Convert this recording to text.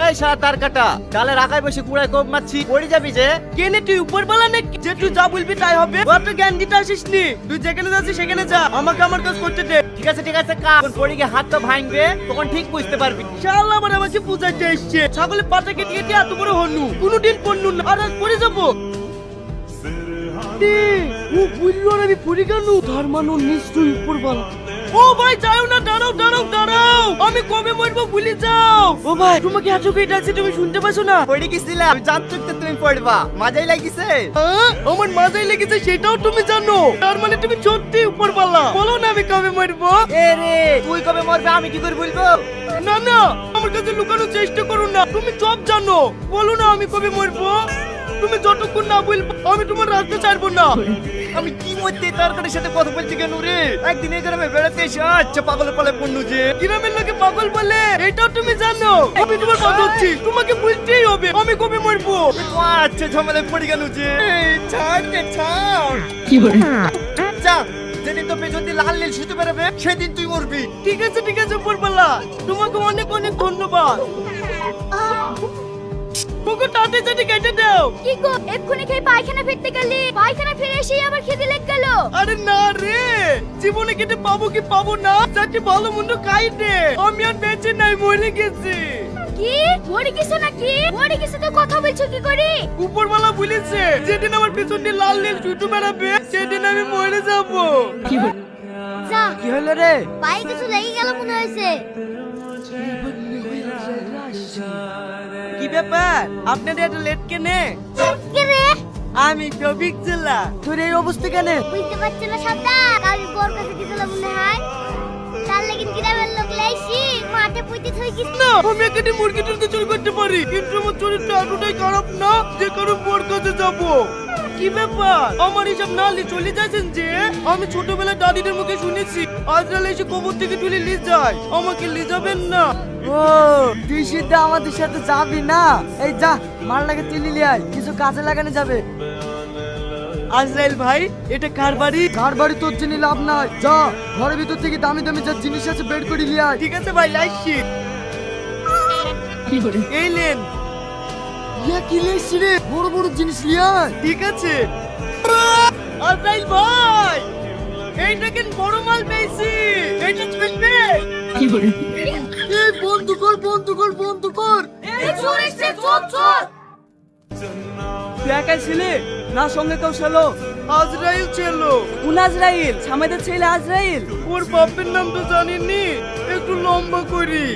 এই সারা তার কাটা ডালের আগায় বসে কুড়ায় কোপ মারছি পড়ে যাবি যে। কেনে তুই উপর বলা নাকি যে তুই যা বলবি তাই হবে? অত জ্ঞান দিতে আসিস নি, তুই যেখানে যাচ্ছিস সেখানে যা, আমাকে আমার কাজ করতে দে। ঠিক আছে যখন পড়ে গিয়ে হাত তো ভাঙবে তখন ঠিক বুঝতে পারবি। শালা আবার আমাকে বুঝাইতে এসছে, ছাগলের পাটা কেটে কেটে এত বড় হনু কোনোদিন পড়নু না, আর আজ পড়ে যাবো। ও বললো আর আমি পড়ে গেল, তার মানে ও নিশ্চয়ই উপর বলা। ও ভাই যাও না, দাঁড়াও দাঁড়াও দাঁড়াও, আমি কবে মরবো ভুলে যাও। ও ভাই তোমাকে এত করে ডাকছি, তুমি শুনতে পাচ্ছ না? পড়ে গেছিলাম জানতো তো তুমি পড়বা, মজাই লাগিছে। আমার মাথায় লেগেছে সেটাও তুমি জানো, তার মানে তুমি সত্যি উপর বলা। বলো না আমি কবে মরবো। এ রে তুই কবে মরবে আমি কি করে বলবো? না না আমার কাছে লুকানোর চেষ্টা করো না, তুমি সব জানো, বলো না আমি কবে মরবো। তুমি যতক্ষণ না বলবো আমি তোমার রাস্তা ছাড়বো না। আমি কি মধ্যে তরকারির সাথে কথা বলছি কেন রে? একদিন এই গ্রামে বেড়াতে এসে আচ্ছা পাগলের পালে পড়নু যে। গ্রামের লোকে পাগল বলে এটাও তুমি জানো। আমি তোমার কথা হচ্ছি, তোমাকে বুঝতেই হবে আমি কবে মরবো। তো আচ্ছা ঝামেলায় পড়ে গেল যে। এই, ছাড় রে ছাড়। কি বলে? যা যেদিন তো পেছন দিয়ে লাল নীল সুতো বেরোবে সেদিন তুই মরবি। ঠিক আছে উপরওয়ালা, তোমাকে অনেক অনেক ধন্যবাদ। তোকে তাতে তাতে কেটে দাও। কি গো এক্ষুনি খেয়ে পায়খানা ফিরতে গেলি, পায়খানা ফিরে এসেই আবার খিদে লেগে গেল। আরে না রে, জীবনে কেটে পাবো কি পাবো না যাকে ভালো মন্দ খাই দে, আমি আর বেঁচে নাই, মরে গেছি। কি মরে গেছো নাকি? মরে গেছো তো কথা বলছো কি করে? উপরওয়ালা বলেছে যেদিন আমার পেছন দিয়ে লাল নীল সুতো বেরাবে সেদিন আমি মরে যাব। যা কি হলো রে? পায়ে কিছু লেগে গেল মনে হয়েছে। কি ব্যাপার আপনাদের এত লেট কেনে? কে রে? আমি টপিক জেলা, তোর এই অবস্থা কেন? বুঝতে পারছো না সাবধান, কাল বর কাছে গেছিল মনে হয়, তার লাগি গ্রামের লোক লাইছি মাঠে পুঁতে থই গেছে। না আমি এখানে মুরগি টুরগি চুরি করতে পারি, কিন্তু আমার চরিত্র এতটাই খারাপ না যে কারো বর কাছে যাব। কি ব্যাপার আমার হিসাব না লি চলে যাচ্ছেন যে? আমি ছোটবেলায় দাদিদের মুখে শুনেছি আজরাল এসে কবর থেকে তুলে নিয়ে যায়, আমাকে নিয়ে যাবেন না। ও তুই সিদ্ধা আমাদের সাথে যাবি না? এই যা মালটাকে তুলি লিয়াই, কিছু কাজে লাগানো যাবে। আজরাইল ভাই এটা কার বাড়ি? কার বাড়ি তোর জন্য লাভ নাই, যা ঘরের ভিতর থেকে দামি দামি যা জিনিস আছে বের করে লিয়াই। ঠিক আছে ভাই লাইছি। এই লেন। ইয়া কি লেছি রে, বড় বড় জিনিস লিয়াই। ঠিক আছে আজরাইল ভাই, এইটা কেন বড় মাল পেয়েছি, এইটা চলবে। এই বন্ধ কর বন্ধ কর বন্ধ কর। এই চোর এসে চোর চোর। তুই একাই ছিলে না সঙ্গে কেউ ছিল? আজরাইল ছিল। কোন আজরাইল? সামেদের ছেলে আজরাইল। ওর বাপের নাম তো জানিনি, একটু লম্বা করি।